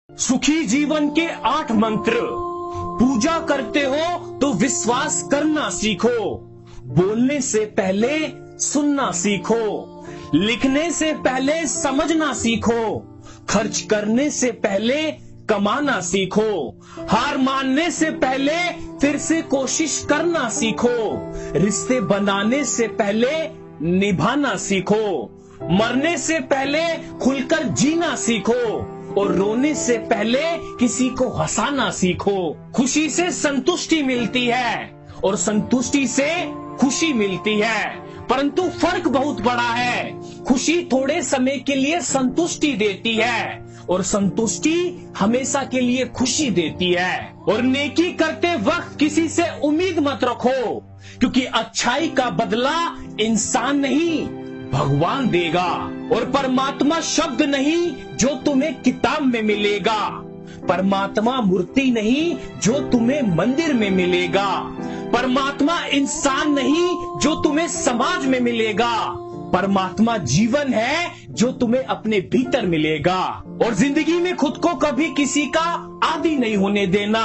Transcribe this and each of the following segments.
सुखी जीवन के 8 मंत्र। पूजा करते हो तो विश्वास करना सीखो, बोलने से पहले सुनना सीखो, लिखने से पहले समझना सीखो, खर्च करने से पहले कमाना सीखो, हार मानने से पहले फिर से कोशिश करना सीखो, रिश्ते बनाने से पहले निभाना सीखो, मरने से पहले खुलकर जीना सीखो और रोने से पहले किसी को हंसाना सीखो। खुशी से संतुष्टि मिलती है और संतुष्टि से खुशी मिलती है, परंतु फर्क बहुत बड़ा है। खुशी थोड़े समय के लिए संतुष्टि देती है और संतुष्टि हमेशा के लिए खुशी देती है। और नेकी करते वक्त किसी से उम्मीद मत रखो, क्योंकि अच्छाई का बदला इंसान नहीं भगवान देगा। और परमात्मा शब्द नहीं जो तुम्हें किताब में मिलेगा, परमात्मा मूर्ति नहीं जो तुम्हें मंदिर में मिलेगा, परमात्मा इंसान नहीं जो तुम्हें समाज में मिलेगा, परमात्मा जीवन है जो तुम्हें अपने भीतर मिलेगा। और जिंदगी में खुद को कभी किसी का आदी नहीं होने देना,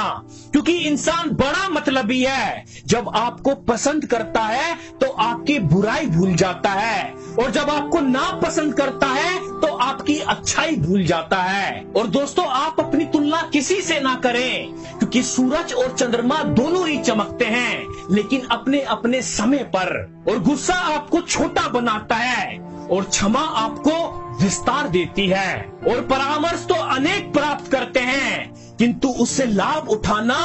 क्योंकि इंसान बड़ा मतलबी है। जब आपको पसंद करता है तो आपकी बुराई भूल जाता है, और जब आपको ना पसंद करता है तो आपकी अच्छाई भूल जाता है। और दोस्तों, आप अपनी तुलना किसी से ना करें, क्योंकि सूरज और चंद्रमा दोनों ही चमकते हैं, लेकिन अपने अपने समय पर। और गुस्सा आपको छोटा बनाता है और क्षमा आपको विस्तार देती है। और परामर्श तो अनेक प्राप्त करते हैं, किंतु उससे लाभ उठाना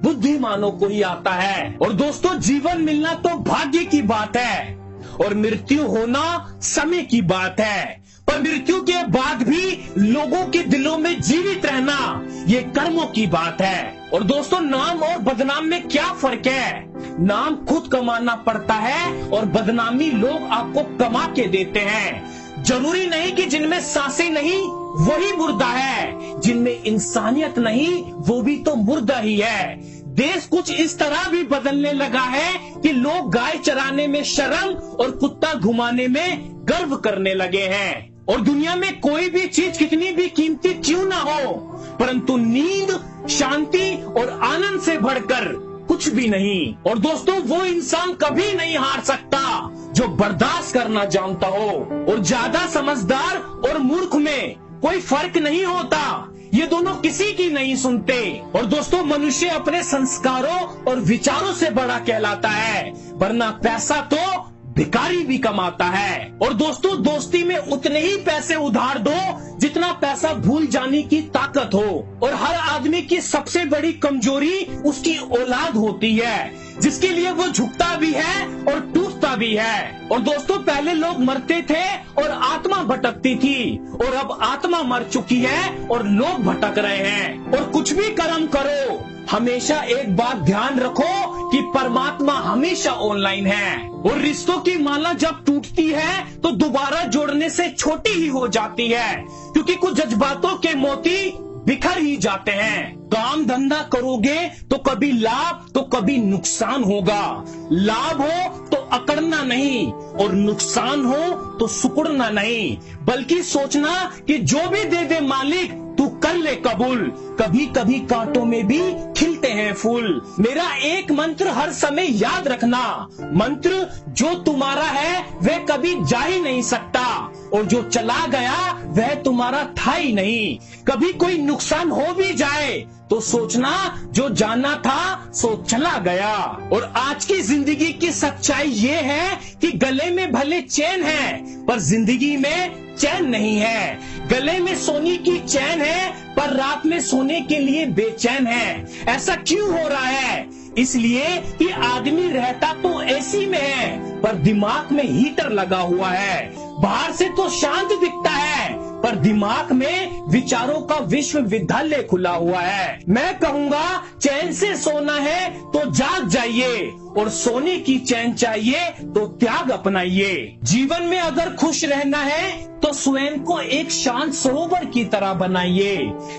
बुद्धिमानों को ही आता है। और दोस्तों, जीवन मिलना तो भाग्य की बात है और मृत्यु होना समय की बात है, पर मृत्यु के बाद भी लोगों के दिलों में जीवित रहना ये कर्मों की बात है। और दोस्तों, नाम और बदनाम में क्या फर्क है? नाम खुद कमाना पड़ता है और बदनामी लोग आपको कमा के देते हैं। जरूरी नहीं कि जिनमें सांसें नहीं वही मुर्दा है, जिनमें इंसानियत नहीं वो भी तो मुर्दा ही है। देश कुछ इस तरह भी बदलने लगा है कि लोग गाय चराने में शर्म और कुत्ता घुमाने में गर्व करने लगे हैं। और दुनिया में कोई भी चीज कितनी भी कीमती क्यों ना हो, परंतु नींद, शांति और आनंद से बढ़कर कुछ भी नहीं। और दोस्तों, वो इंसान कभी नहीं हार सकता जो बर्दाश्त करना जानता हो। और ज्यादा समझदार और मूर्ख में कोई फर्क नहीं होता, ये दोनों किसी की नहीं सुनते। और दोस्तों, मनुष्य अपने संस्कारों और विचारों से बड़ा कहलाता है, वरना पैसा तो भिखारी भी कमाता है। और दोस्तों, दोस्ती में उतने ही पैसे उधार दो जितना पैसा भूल जाने की ताकत हो। और हर आदमी की सबसे बड़ी कमजोरी उसकी औलाद होती है, जिसके लिए वो झुकता भी है और टूटता भी है। और दोस्तों, पहले लोग मरते थे और आत्मा भटकती थी, और अब आत्मा मर चुकी है और लोग भटक रहे हैं। और कुछ भी कर्म करो, हमेशा एक बात ध्यान रखो कि परमात्मा हमेशा ऑनलाइन है। और रिश्तों की माला जब टूटती है तो दोबारा जोड़ने से छोटी ही हो जाती है, क्योंकि कुछ जज्बातों के मोती बिखर ही जाते हैं। काम धंधा करोगे तो कभी लाभ तो कभी नुकसान होगा। लाभ हो तो अकड़ना नहीं और नुकसान हो तो सुकुड़ना नहीं, बल्कि सोचना कि जो भी दे दे मालिक तू कर ले कबूल। कभी कभी कांटों में भी खिलते हैं फूल। मेरा एक मंत्र हर समय याद रखना, मंत्र जो तुम्हारा है वह कभी जा ही नहीं सकता, और जो चला गया वह तुम्हारा था ही नहीं। कभी कोई नुकसान हो भी जाए तो सोचना जो जाना था सो चला गया। और आज की जिंदगी की सच्चाई ये है कि गले में भले चैन है पर जिंदगी में चैन नहीं है। गले में सोने की चैन है पर रात में सोने के लिए बेचैन है। ऐसा क्यों हो रहा है? इसलिए कि आदमी रहता तो एसी में है पर दिमाग में हीटर लगा हुआ है। बाहर से तो शांत दिखता है पर दिमाग में विचारों का विश्वविद्यालय खुला हुआ है। मैं कहूँगा, चैन से सोना है तो जाग जाइए और सोने की चैन चाहिए तो त्याग अपनाइए। जीवन में अगर खुश रहना है तो स्वयं को एक शांत सरोवर की तरह बनाइए,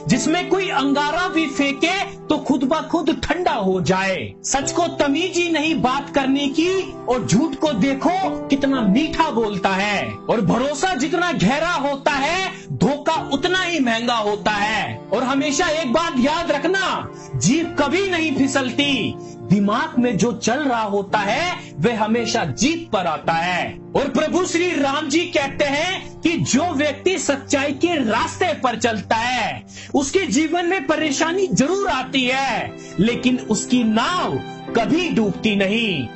जिसमें कोई अंगारा भी फेंके तो खुद ब खुद ठंडा हो जाए। सच को तमीज ही नहीं बात करने की, और झूठ को देखो कितना मीठा बोलता है। और भरोसा जितना गहरा होता है, धोखा उतना ही महंगा होता है। और हमेशा एक बात याद रखना, जीभ कभी नहीं फिसलती। दिमाग में जो चल रहा होता है वह हमेशा जीत पर आता है। और प्रभु श्री राम जी कहते हैं कि जो व्यक्ति सच्चाई के रास्ते पर चलता है उसके जीवन में परेशानी जरूर आती है, लेकिन उसकी नाव कभी डूबती नहीं।